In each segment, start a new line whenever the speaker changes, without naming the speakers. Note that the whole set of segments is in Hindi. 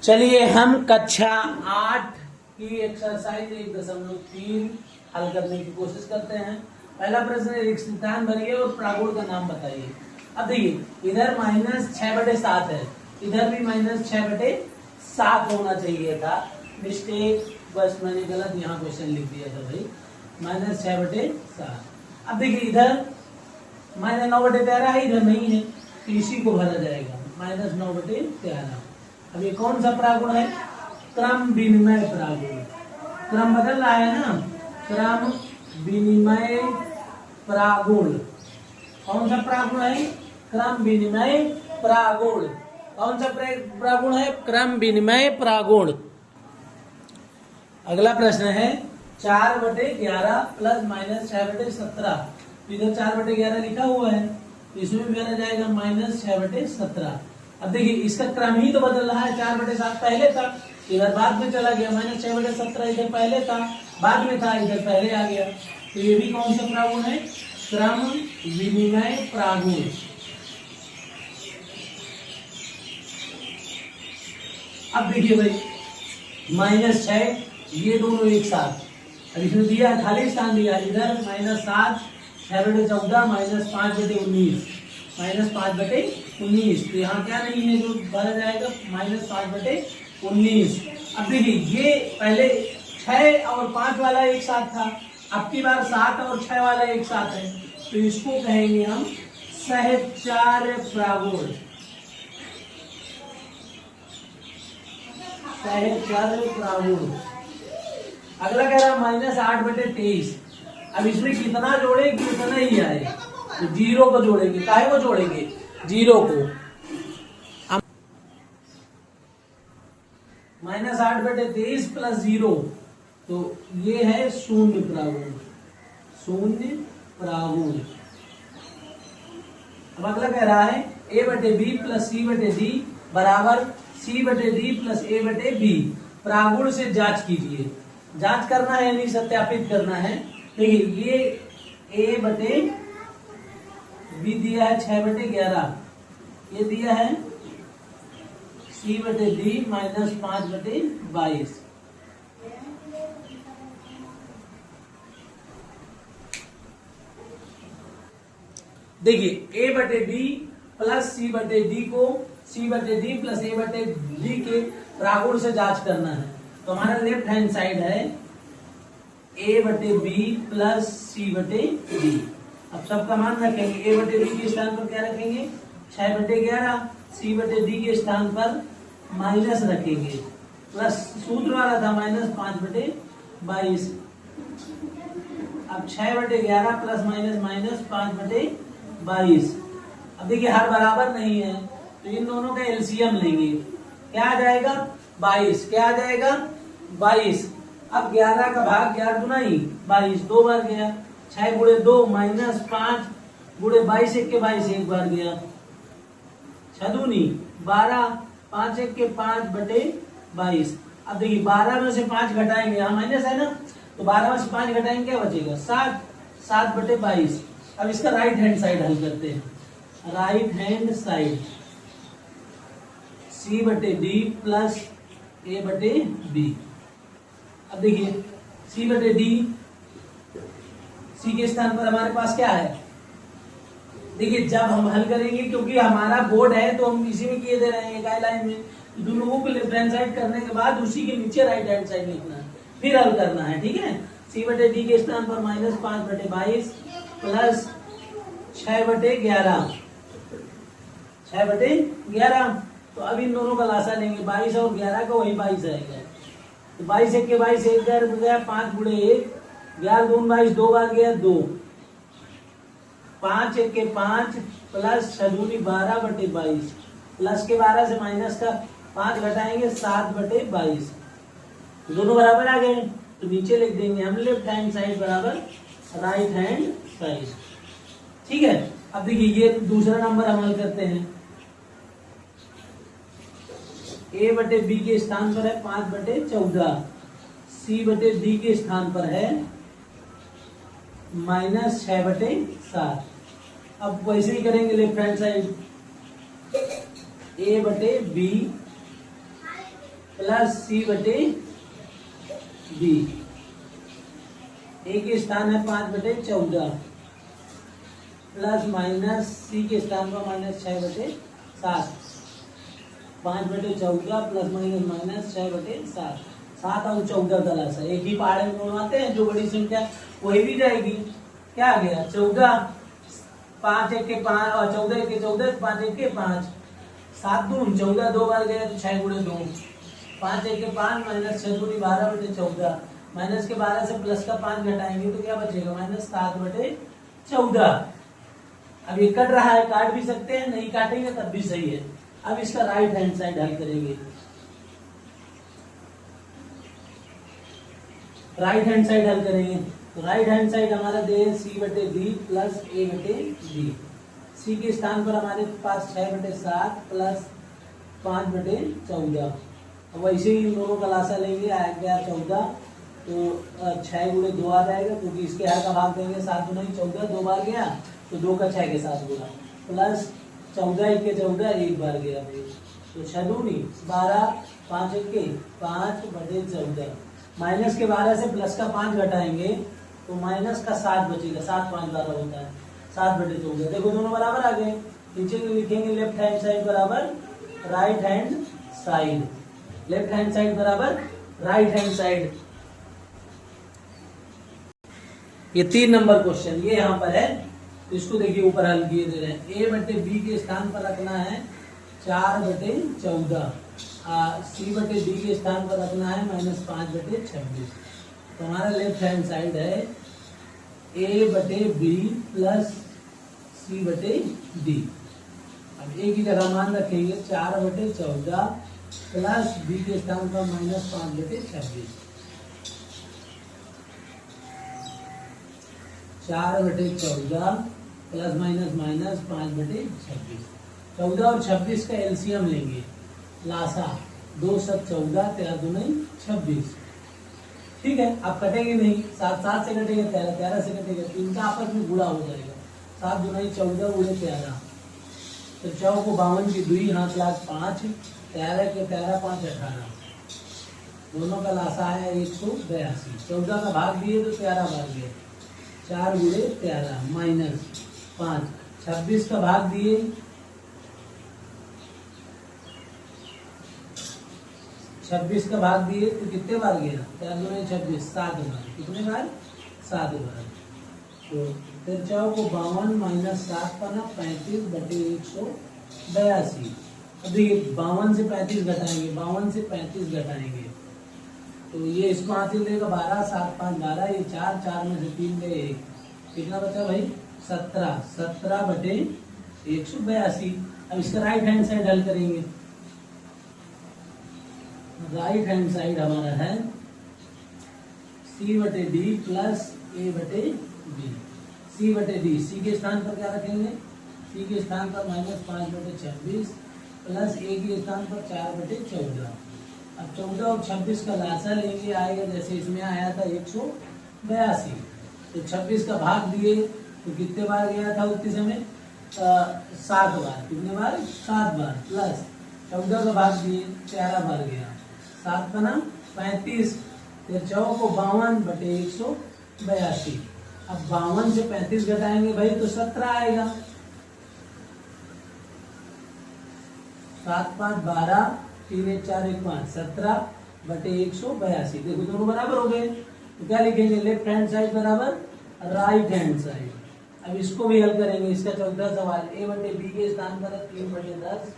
चलिए हम कक्षा 8 की एक्सरसाइज 1.3 हल करने की कोशिश करते हैं। पहला प्रश्न है, एक स्थान भरिए और प्रागुण का नाम बताइए। अब देखिए इधर -6/7 है, इधर भी -6/7 होना चाहिए था। मिस्टेक, बस मैंने गलत यहाँ क्वेश्चन लिख दिया था भाई, -6/7। अब देखिए इधर -9/13 है, इधर नहीं है तो इसी को भरा जाएगा, -9/13। अब ये कौन सा प्रागुण है? क्रम विनिमय प्रागुण। क्रम बदल रहा है ना, क्रम विनिमय प्रागुण। कौन सा प्रागुण है? क्रम विनिमय प्रागुण। कौन सा प्रागुण है? क्रम विनिमय प्रागुण। अगला प्रश्न है 4/11 प्लस -6/17। इधर 4/11 लिखा हुआ है, इसमें भी आ जाएगा -6/17। अब देखिए इसका क्रम ही तो बदल रहा है, 4/7 पहले था, इधर बाद में चला गया, -6/17 इधर पहले था, बाद में था, इधर पहले आ गया। तो ये भी कौन सा प्रागुण है? क्रम विनिमय प्रागुण। अब देखिए भाई -6, ये दोनों एक साथ, अब इसमें दिया खाली स्थान दिया, इधर -7, 6/14, -5/19, -5/19। तो यहाँ क्या नहीं है जो भरा जाएगा? -5/19। अब देखिए ये पहले 6 और 5 वाला एक साथ था, अब की बार 7 और 6 वाला एक साथ है, तो इसको कहेंगे हम सहचार्य प्रागुण। सहचार्य प्रागुण। अगला कह रहा -8/23। अब इसमें कितना जोड़ेंगे उतना ही आए, तो 0 को जोड़ेंगे। काहे को जोड़ेंगे? 0 को। -8/23 प्लस 0, तो ये है शून्य प्रागुण। शून्य प्रागुण। अब अगला कह रहा है a/b प्लस c/d बराबर c/d प्लस a/b। प्रागुण से जांच कीजिए। जांच करना है यानी सत्यापित करना है। देखिए ये a/b दिया है 6/11, ये दिया है c/d -5/22। देखिए a/b प्लस c/d को c/d प्लस a/d के प्रागुण से जांच करना है। तो हमारा लेफ्ट हैंड साइड है a/b प्लस c/d। अब सबका मान रखेंगे, a/b के स्थान पर क्या रखेंगे? 6/11, c/d के स्थान पर माइनस रखेंगे, प्लस सूत्र वाला था -5/22। अब 6/11 प्लस माइनस 5/22। अब देखिए हर बराबर नहीं है, तो इन दोनों का एलसीएम लेंगे, क्या आ जाएगा? 22। क्या आ जाएगा? 22। अब 11 का भाग 11 गुना ही 22, 2 बार गया, 6 × 2 -5 × 22 1 के 22 एक बार गया, 6 दूनी 12, 5 1 के 5/22। अब देखिए 12 में से 5 घटाएंगे, यहाँ माइनस है ना, तो 12 में से 5 घटाएंगे क्या बचेगा? 7, 7/22। अब इसका राइट हैंड साइड हल करते हैं। Right hand side c/d plus a/b। अब देखिए c/d, c के स्थान पर हमारे पास क्या है? देखिए जब हम हल करेंगे, क्योंकि हमारा बोर्ड है तो हम इसी में किए दे रहे हैं गाइडलाइन में, तो दोनों को लेफ्ट हैंड साइड करने के बाद उसी के नीचे राइट हैंड साइड लिखना है, फिर हल करना है। ठीक है, c/d के स्थान पर -5/22 प्लस 6/11, 6/11। तो अब इन दोनों का लासा लेंगे, 22 और 11 का वही 22 आएगा, तो 22 1 के 22 एक बार गया, 5 × 1 11 दून 22, 2 बार गया 2, 5 1 के 5 प्लस 6 दूनी 12/22, प्लस के 12 से माइनस का 5 घटाएंगे 7/22। दोनों बराबर आ गए, तो नीचे लिख देंगे हम लेफ्ट हैंड साइड बराबर राइट हैंड साइड। ठीक है, अब देखिए ये दूसरा नंबर हम हल करते हैं। a/b के स्थान पर है 5/14, c/d के स्थान पर है -6/7। अब वैसे ही करेंगे left hand side, a/b plus C बटे बी। ए के स्थान है 5/14 प्लस माइनस सी के स्थान पर माइनस 6/7। 5/14 plus minus minus 6/7। 7 और 14 का लासा एक ही पहाड़े में दोनों आते हैं, जो बड़ी संख्या वही भी जाएगी। क्या आ गया 14, 5 1 के 5 और 14 1 के 14, 5 1 के 5, 7 दून 14 दो बार गया तो 6 गुणे 2, 5 1 के 5 माइनस 6 दूनी 12/14। माइनस के 12 से प्लस का 5 घटाएंगे तो क्या बचेगा माइनस 7/14। अब ये कट रहा है, काट भी सकते हैं, नहीं काटेंगे तब भी सही है। अब इसका राइट हैंड साइड हल करेंगे। राइट हैंड साइड हल करेंगे तो राइट हैंड साइड हमारा दे सी बटे डी प्लस ए बटे डी। सी के स्थान पर हमारे पास 6/7 प्लस 5/14। अब वैसे ही इन दोनों का लासा लेंगे, आ गया 14 तो 6 गुणे 2 आ जाएगा, क्योंकि इसके हर का भाग देंगे 7 गुना 14 दो बार गया तो 2 का 6 के 7 गुना प्लस 14 1 के 14 एक बार गया तो 6 दूनी 12, 5 1 के 5/14। माइनस के 12 से प्लस का 5 घटाएंगे तो माइनस का 7 बचेगा। 7 5 12 होता है 7/14। देखो दोनों बराबर आ गए। नीचे लिखेंगे लेफ्ट हैंड साइड बराबर right hand side. Left hand side बराबर राइट हैंड साइड। ये 3 नंबर क्वेश्चन ये यहाँ पर है, तो इसको देखिए ऊपर हल किए दे रहे हैं। ए बटे बी के स्थान पर रखना है 4/14, सी बटे डी के स्थान पर रखना है -5/26। तो हमारा लेफ्ट हैंड साइड है ए बटे बी प्लस सी बटे डी। अब ए की जगह मान रखेंगे 4/14 प्लस बी के स्थान पर -5/26। 4/14 प्लस माइनस माइनस 5/26। 14 और 26 का एलसीएम लेंगे, लासा 2 7 14 13 दूनी 26। ठीक है, आप कटेंगे नहीं, 7 7 से कटेंगे 13 13 से कटेंगे, तो इनका आपस में गुणा हो जाएगा। 7 दूनी 14 गुणे 13 तो 4 को 52 की 2 हाथ लाख 5, 13 के 13 5 18। दोनों का लासा है 182। 14 का भाग दिए तो 13 भाग गए, 4 गुणे 13 माइनस 5। 26 का भाग दिए 26 का भाग दिए तो कितने बार गया 4 गुणे 26 7 बार। कितने बार 7 बार। तो 4 को 52 माइनस 7 का ना 35/182। अब देखिए 52 से 35 घटाएंगे, 52 से 35 घटाएंगे तो ये इसको हासिल देगा 12 7 5 12, ये 4 4 में से 3 गए 1, कितना बचा भाई 17 17/182। अब इसका राइट हैंड साइड हल करेंगे। राइट हैंड साइड हमारा है सी बटे डी प्लस ए बटे बी। सी बटे डी, सी के स्थान पर क्या रखेंगे, सी के स्थान पर -5/26 प्लस ए के स्थान पर 4/14। अब 14 और 26 का लासा लेंगे, आएगा जैसे इसमें आया था 182। तो 26 का भाग दिए तो कितने बार गया था उतने समय 7 बार। कितने बार 7 बार प्लस 14 का भाग दिए 13 बार गया, 7 का ना 35। 4 को 52/182। अब 52 से 35 घटाएंगे भाई तो 17 आएगा। 7 5 12 3 1 4 1 5 17/182। देखो दोनों बराबर हो गए, तो क्या लिखेंगे लेफ्ट हैंड साइड बराबर राइट हैंड साइड। अब इसको भी हल करेंगे। इसका चौथा सवाल ए बटे बी के स्थान पर है 3/10,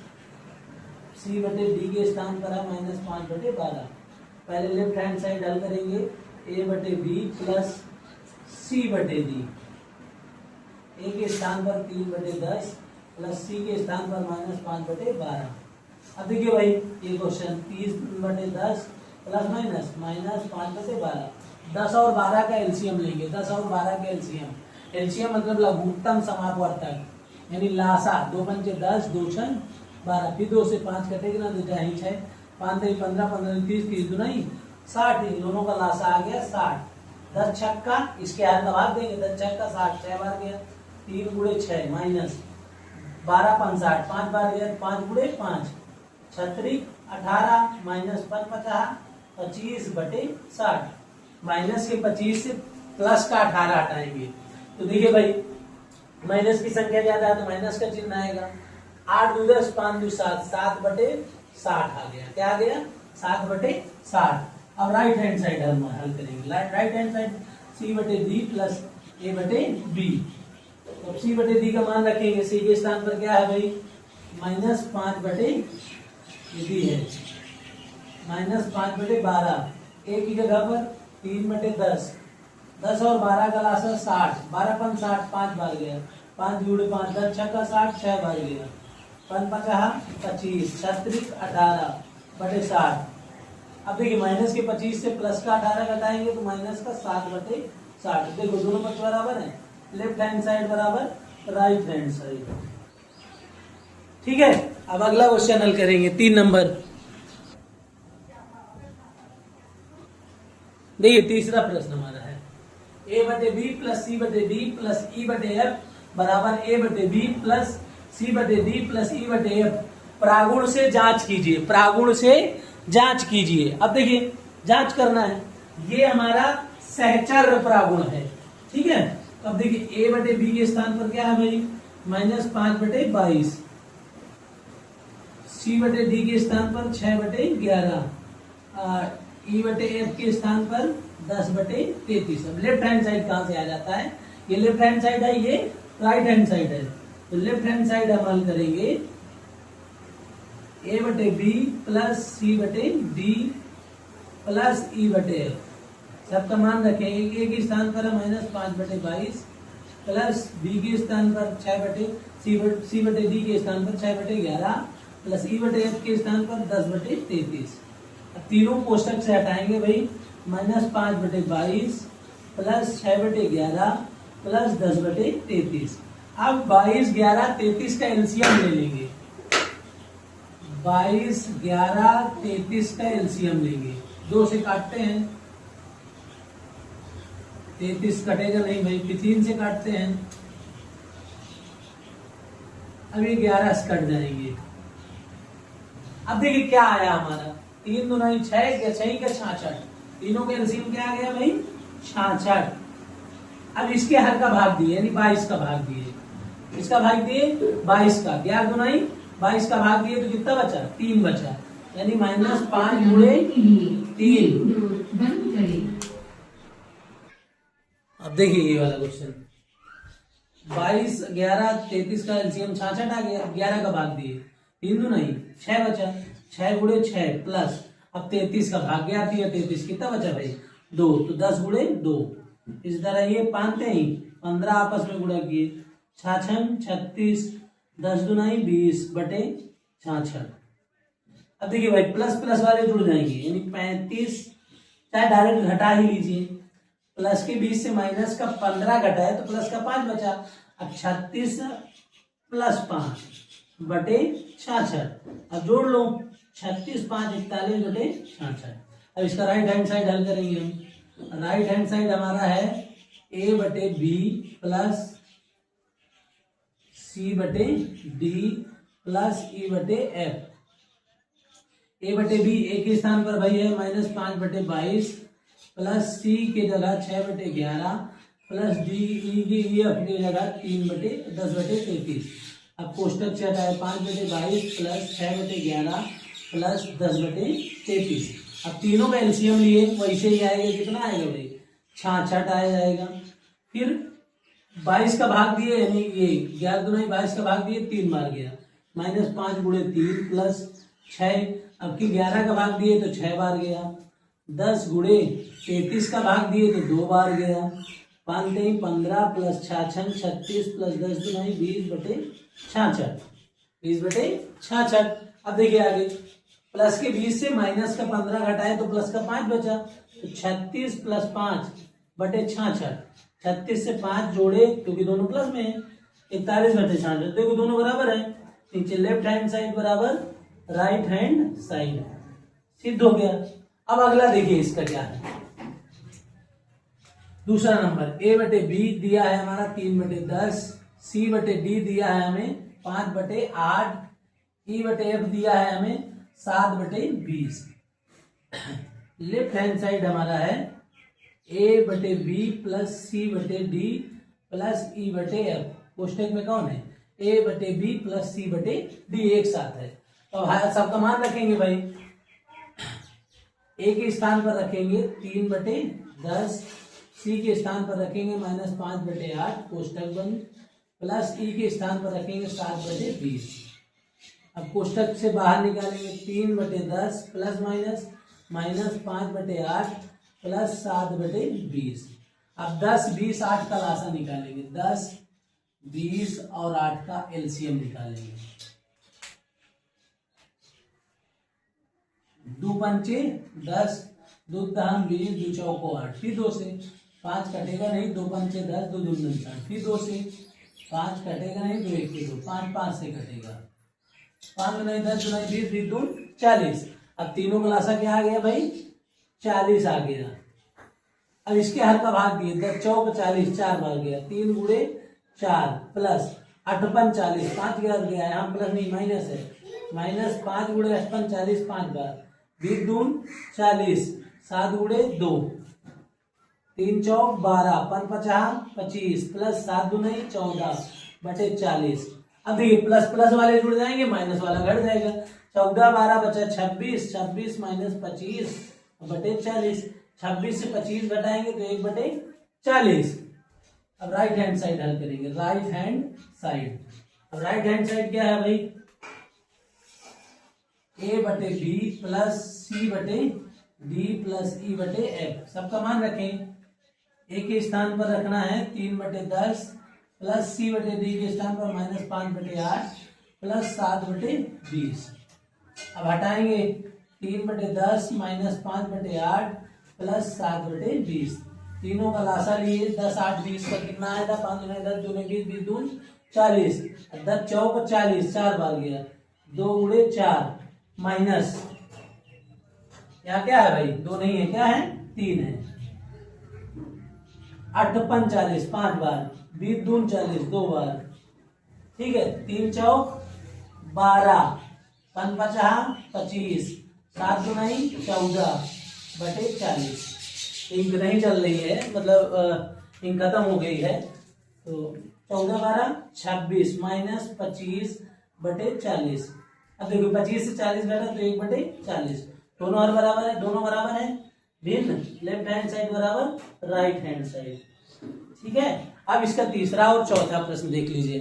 सी बटे डी के स्थान पर है -5/12। पहले लेफ्ट हैंड साइड हल करेंगे, ए बटे बी प्लस सी बटे डी। ए के स्थान पर 3/10 प्लस सी के स्थान पर -5/12। अब देखिए भाई ये क्वेश्चन 30/10 प्लस माइनस -5/12। 10 और 12 का एलसीएम लेंगे। 10 और 12 का एलसीएम, एलसीएम मतलब लघुत्तम समापवर्तक, यानी लासा 2 पंचे 10 2 6 12। फिर 2 से 5 कटेगा ना, 2 6 5 3 15 15 30 30 दुनाई 60। इन दोनों का लासा आ गया 60। 10 छक्का, इसके हाथ का भाग देंगे, 10 छक्का 60, 6 बार गया 3 गुणे 6 माइनस 12 5 60, 5 बार गया 5 गुणे 5 छत्रिक 18 माइनस 50 25/60 माइनस के 25 से प्लस का 18 हटाएंगे तो देखिए भाई माइनस की संख्या ज्यादा है तो माइनस का चिन्ह आएगा। 8 2 10 5 2 7 7/60 आ गया। क्या आ गया? 7/60। अब राइट हैंड साइड हम हल करेंगे। Right hand side c/d plus a/b। तो c/d का मान रखेंगे। c के स्थान पर क्या है भाई? -5/d है -5/12। a की जगह पर 3/10। 10 और 12 का लासा 60। 12 × 5 60 5 बार गया। 5 × 5 10 6 का 60 6 बार गया। 5 × 25 36 18/60। अब देखिए माइनस के 25 से प्लस का 18 घटाएंगे तो माइनस का 7/60। देखो दोनों पक्ष बराबर है। लेफ्ट हैंड साइड बराबर राइट हैंड साइड। ठीक है। अब अगला क्वेश्चन हल करेंगे 3 नंबर। देखिए तीसरा प्रश्न हमारा है a/b plus c/d plus e/f बराबर a/b plus c/d plus e/f। प्रागुण से जांच कीजिए। प्रागुण से जांच कीजिए। अब देखिए जांच करना है। ये हमारा सहचर्य प्रागुण है। ठीक है। अब देखिए a/b के स्थान पर क्या है भाई? -5/22। c/d के स्थान पर 6/11। e/f के स्थान पर 10/33। अब लेफ्ट हैंड साइड कहां से आ जाता है? ये लेफ्ट हैंड साइड है, ये राइट हैंड साइड है। तो लेफ्ट हैंड साइड हम हल करेंगे a/b plus c/d plus e/f। सबका मान रखेंगे। a के स्थान पर है -5/22 प्लस b के स्थान पर c/d के स्थान पर 6/11 प्लस e/f के स्थान पर 10/33। अब तीनों कोष्टक से हटाएंगे भाई। -5/22 प्लस 6/11 प्लस 10/33। अब 22 11 33 का एलसीएम ले लेंगे। 22 11 33 का एलसीएम लेंगे। 2 से काटते हैं। 33 कटेगा नहीं भाई। 3 से काटते हैं। अब ये 11 से कट जाएंगे। अब देखिए क्या आया हमारा? 3 दूना 6 6 का 66। तीनों का एलसीएम क्या आ गया भाई? 66। अब इसके हर का भाग दिए यानी 22 का भाग दिए। इसका भाग दिए 22 का। 11 दूना 22 का भाग दिए तो कितना बचा? 3 बचा। यानी -5/3। अब देखिए ये वाला क्वेश्चन 22 11 33 का एलसीएम 66 आ गया। 11 का भाग दिए 3 दूना 6 बचा। 6 × 6 प्लस अब 33 का भाग गया 33 कितना बचा भाई? 2। तो 10 × 2। इस तरह ये 5 15 आपस में गुणा किए। 66 36 10 दूना 20/66। अब देखिए भाई प्लस प्लस वाले जुड़ जाएंगे यानी 35। चाहे डायरेक्ट घटा ही लीजिए। प्लस के 20 से माइनस का 15 घटाए तो प्लस का 5 बचा। अब 36 प्लस 5/66। अब जोड़ लो 36 5 41/66। अब इसका राइट हैंड साइड हल करेंगे हम। राइट हैंड साइड हमारा है a/b plus c/d plus e/f। a/b a के स्थान पर भाई है -5/22 प्लस c के जगह 6/11 प्लस d e/f की जगह 10/33। अब कोष्टक से हटाए 5/22 प्लस 6/11 प्लस 10/33। अब तीनों का एलसीएम लिए वैसे ही आएगा। कितना आएगा भाई? 66 आ जाएगा। फिर 22 का भाग दिए यानी ये 11 दूना 22 का भाग दिए 3 बार गया। -5 × 3 प्लस 6। अब की 11 का भाग दिए तो 6 बार गया। 10 × 33 का भाग दिए तो 2 बार गया। 5 × 15 प्लस 66 36 प्लस 10 दूना 20/66 20/66। अब देखिए आगे प्लस के 20 से माइनस का 15 घटाए तो प्लस का 5 बचा। तो 36 प्लस 5/66। 36 से 5 जोड़े क्योंकि दोनों प्लस में है 41/66। देखो दोनों बराबर है। नीचे लेफ्ट हैंड साइड बराबर राइट हैंड साइड सिद्ध हो गया। अब अगला देखिए इसका क्या है। दूसरा नंबर a/b दिया है हमारा 3/10। c/d दिया है हमें 5/8। e/f दिया है हमें 7/20। लेफ्ट हैंड साइड हमारा है A/B plus C/D plus E/F। कोष्टक में कौन है? A/B प्लस C/D एक साथ है। तो सबका मान रखेंगे भाई, A के स्थान पर रखेंगे 3/10, C के स्थान पर रखेंगे -5/8 कोष्टक बंद, प्लस E के स्थान पर रखेंगे 7/20। अब कोष्टक से बाहर निकालेंगे 3/10 प्लस -5/8 प्लस 7/20। अब 10, 20, 8 का लासा निकालेंगे, 10, 20 और 8 का एलसीएम निकालेंगे। 2 पंचे 10, 2 दहम 20, 2 चौको 8, फिर 2 से 5 कटेगा नहीं, 2 पंचे 10, 2 दूनी 60, फिर 2 से 5 कटेगा नहीं, 2 1 के 2, 5 5 से कटेगा, 5 नहीं 10 2 20, 20 2 40। अब तीनों का लासा क्या आ गया भाई? 40 आ गया। अब इसके हर का भाग दिए, 10 चौक 40, 4 भाग गया, 3 गुणे 4 प्लस 8 5 40, 5 गया, यहाँ प्लस नहीं माइनस है, -5 गुणे 8 5 40, 5 बार, 20 दून 40, 7 गुणे 2, 3 चौक 12, 5 50 25 प्लस 7 दूनी 14/40। अब देखिए प्लस प्लस वाले जुड़ जाएंगे, माइनस वाला घट जाएगा। 14 12 बचा 26, 26 माइनस 25/40, 26 से 25 घटाएंगे तो 1/40। अब राइट हैंड साइड हल करेंगे, राइट हैंड साइड। अब राइट हैंड साइड क्या है भाई? A/B plus C/D plus E/F। सबका मान रखें, A के स्थान पर रखना है 3/10 प्लस C/D के स्थान पर -5/8 प्लस 7/20। अब हटाएंगे 3/10 माइनस 5/8 प्लस 7/20। तीनों का लासा लिए, 10 8 20 का कितना आया था? 5 10 2 20, 20 2 40, 10 चौक 40, 4 बार गया, 2 गुणे 4 माइनस, यहाँ क्या है भाई? 2 नहीं है, क्या है? 3 है। 8 5 40, 5 बार, 20 2 40, 2 बार, ठीक है। 3 चौक 12, 5 50 25, 7 2 14/40। इंक नहीं चल रही है, मतलब इंक खत्म हो गई है, तो 14 12 26 माइनस 25/40। अब देखो 25 से 40 घटा तो 1/40। दोनों और बराबर है, दोनों बराबर है, भिन्न। लेफ्ट हैंड साइड बराबर राइट हैंड साइड, ठीक है। अब इसका तीसरा और चौथा प्रश्न देख लीजिए।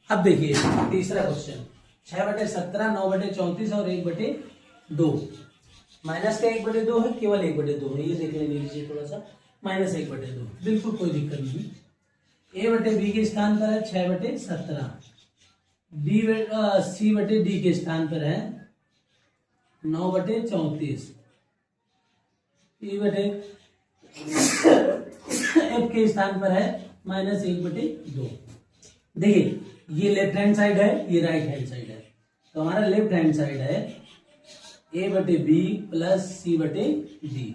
अब देखिए तीसरा क्वेश्चन, 6/17, 9/34 और 1/2। माइनस का 1/2 है, केवल 1/2 है, ये देख लीजिए थोड़ा सा, -1/2, बिल्कुल कोई दिक्कत नहीं। A/B के स्थान पर है 6/17, C/D के स्थान पर है 9/34, E/F के स्थान पर है -1/2। देखिए ये लेफ्ट हैंड साइड है, ये राइट हैंड साइड है, तो हमारा लेफ्ट हैंड साइड है A/B plus C/D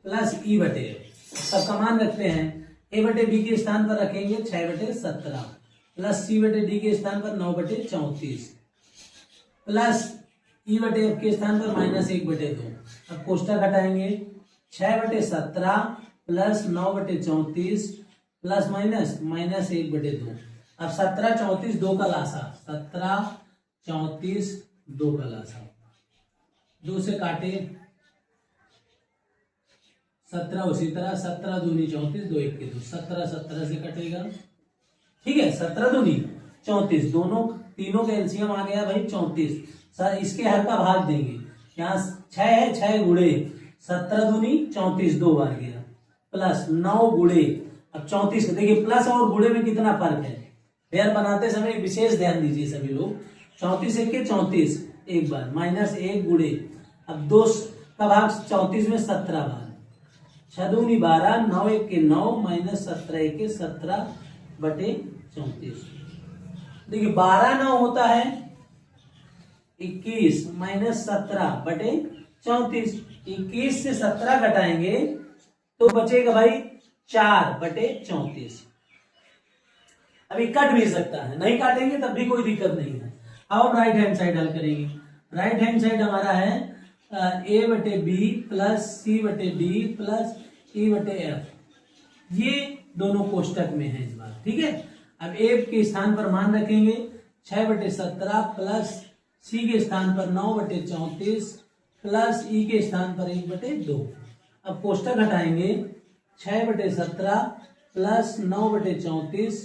plus E/F। सबका मान रखते हैं, A/B के स्थान पर रखेंगे 6/17 प्लस C/D के स्थान पर 9/34 प्लस E/F के स्थान पर -1/2। अब कोष्टक हटाएंगे, 6/17 प्लस 9/34 प्लस -1/2। अब 17 34 2 का लासा, 17 34 2 का लासा, 2 से काटे 17, उसी तरह 17 दूनी 34, 2 1 के 2, 17 17 से कटेगा, ठीक है। 17 दूनी 34, दोनों तीनों का एलसीएम आ गया भाई 34। सर इसके हर का भाग देंगे, यहाँ 6 है, 6 गुणे 17 दूनी 34, 2 बार गया, प्लस 9 गुणे, अब 34 देखिए प्लस और गुणे में कितना फर्क है, पेयर बनाते समय विशेष ध्यान दीजिए सभी लोग। 34 1 के 34 एक बार, -1 गुणे, अब 2 का भाग 34 में 17 बार, 6 दूनी 12, 9 1 के 9 माइनस 17 1 के 17/34। देखिए 12 9 होता है 21 माइनस 17/34। 21 से 17 घटाएंगे तो बचेगा भाई 4/34। अभी कट भी सकता है, नहीं काटेंगे तब भी कोई दिक्कत नहीं है। अब हम राइट हैंड साइड हल करेंगे। राइट हैंड साइड हमारा है ए बटे बी प्लस सी बटे डी प्लस ई बटे एफ, ये दोनों कोष्टक में है इस बार, ठीक है। अब ए के स्थान पर मान रखेंगे 6/17 प्लस सी के स्थान पर 9/34 प्लस ई के स्थान पर 1/2। अब कोष्टक हटाएंगे 6/17 प्लस 9/34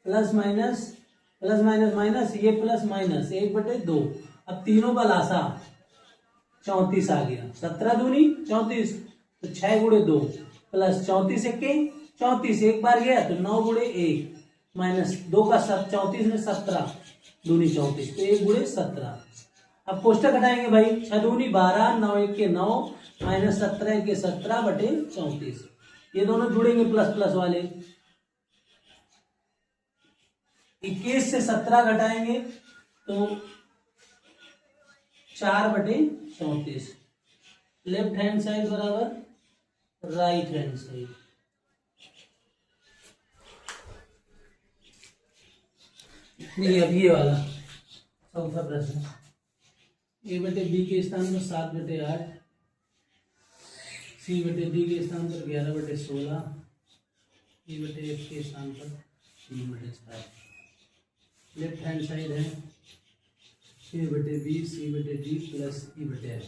प्लस माइनस माइनस ये प्लस माइनस 1/2। अब तीनों का लासा 34 आ गया, 17 दूनी 34, तो 6 गुणे 2 प्लस 34 एक 34 एक बार गया तो 9 गुणे 1 माइनस 2 का 34 में 17 दूनी 34, तो 1 गुणे 17। अब कोष्टक हटाएंगे भाई, 6 दूनी 12, 9 एक के 9 माइनस 17 एक के 17/34, ये दोनों जुड़ेंगे प्लस प्लस वाले। 21 से 17 घटाएंगे तो 4/34, लेफ्ट हैंड साइड बराबर राइट हैंड साइड। अब ये वाला चौथा प्रश्न, ए बटे बी के स्थान पर 7/8, सी बटे डी के स्थान पर 11/16, ई बटे एफ के स्थान पर 3/4। लेफ्ट हैंड साइड है ए बटे बी सी बटे डी प्लस ई बटे एफ।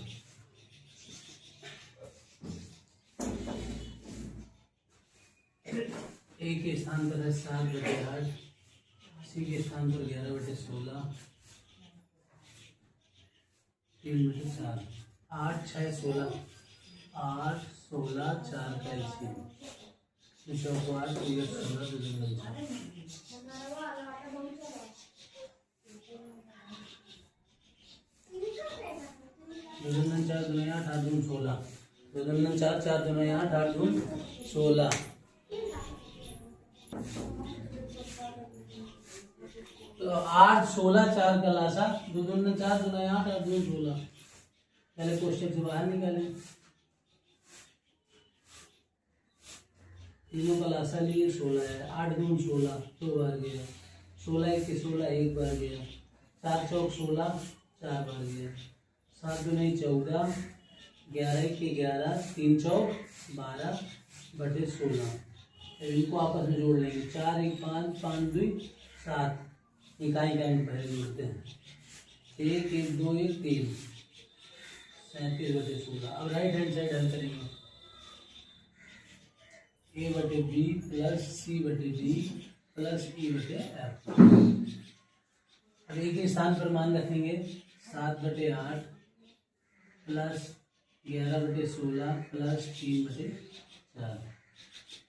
ए के स्थान पर है 7/8, सी के स्थान पर 11/16, 3/4, 8 6 16, 8 16 4 का LCM, चौको 8 16 2 4 2 8 8 2 16, 2 4 4 2 8 8 2 16। तो 8 16 4 का लासा 2 2 4 2 8 8 2 16। पहले कोष्टक से बाहर निकालें, तीनों का लासा लिए 16 है, 8 2 16 2 बार गया, 16 1 के 16 1 बार गया, 4 चौक 16 4 बार गया, 7 2 14, 11 1 के 11, 3 चौक 12/16। इनको आपस में जोड़ लेंगे, 4 1 5 5 2 7, इकाई पहले जोड़ते हैं, 1 1 2 1 3, 37/16। अब राइट हैंड साइड हल करेंगे, ए बटे बी प्लस सी बटे डी प्लस ई बटे एफ। अब ए के स्थान पर मान रखेंगे 7/8 प्लस 11/16 प्लस 3/4,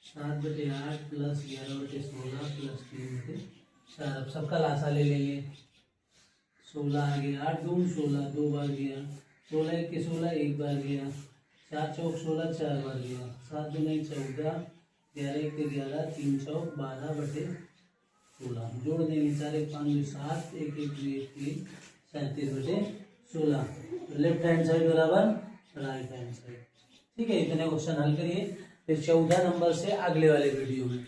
7/8 प्लस 11/16 प्लस 3/4। अब सबका लासा ले लेंगे, 16 आ गया, 8 2 16 2 बार गया, 16 1 के 16 1 बार गया, 4 चौक 16 4 बार गया, 7 2 14, 11 1 के 11, 3 चौक 12/16। जोड़ देंगे, 4 1 5 2 7, 1 1 2 1 3, 37/16। लेफ्ट हैंड साइड बराबर राइट हैंड साइड, ठीक है। इतने क्वेश्चन हल करिए, फिर 14 नंबर से अगले वाले वीडियो में।